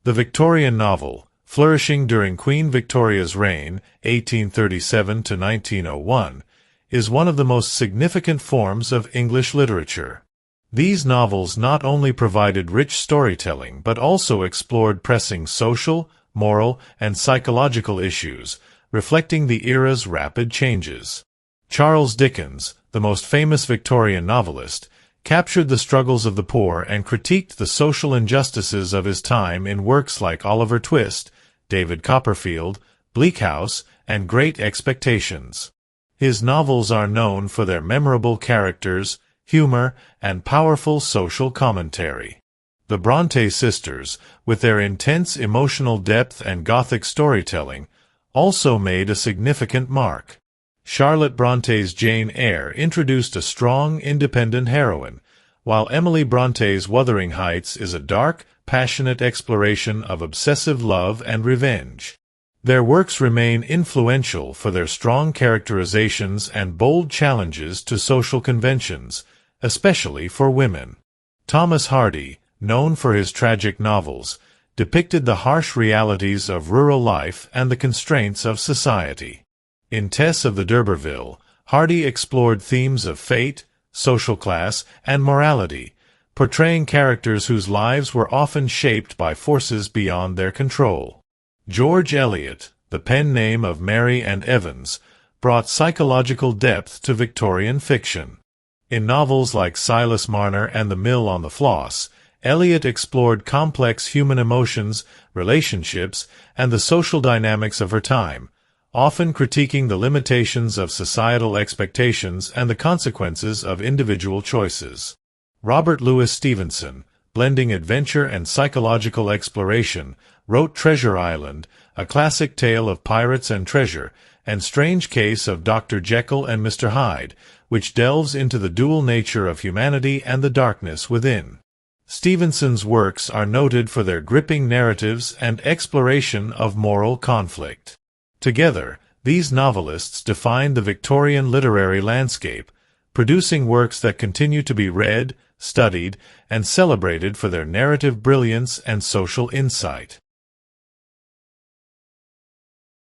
The Victorian novel, flourishing during Queen Victoria's reign, 1837 to 1901, is one of the most significant forms of English literature. These novels not only provided rich storytelling but also explored pressing social, moral, and psychological issues, reflecting the era's rapid changes. Charles Dickens, the most famous Victorian novelist, captured the struggles of the poor and critiqued the social injustices of his time in works like Oliver Twist, David Copperfield, Bleak House, and Great Expectations. His novels are known for their memorable characters, humor, and powerful social commentary. The Brontë sisters, with their intense emotional depth and Gothic storytelling, also made a significant mark. Charlotte Bronte's Jane Eyre introduced a strong, independent heroine, while Emily Bronte's Wuthering Heights is a dark, passionate exploration of obsessive love and revenge. Their works remain influential for their strong characterizations and bold challenges to social conventions, especially for women. Thomas Hardy, known for his tragic novels, depicted the harsh realities of rural life and the constraints of society. In Tess of the d'Urberville, Hardy explored themes of fate, social class, and morality, portraying characters whose lives were often shaped by forces beyond their control. George Eliot, the pen name of Mary and Evans, brought psychological depth to Victorian fiction. In novels like Silas Marner and The Mill on the Floss, Eliot explored complex human emotions, relationships, and the social dynamics of her time, often critiquing the limitations of societal expectations and the consequences of individual choices. Robert Louis Stevenson, blending adventure and psychological exploration, wrote Treasure Island, a classic tale of pirates and treasure, and Strange Case of Dr. Jekyll and Mr. Hyde, which delves into the dual nature of humanity and the darkness within. Stevenson's works are noted for their gripping narratives and exploration of moral conflict. Together, these novelists defined the Victorian literary landscape, producing works that continue to be read, studied, and celebrated for their narrative brilliance and social insight.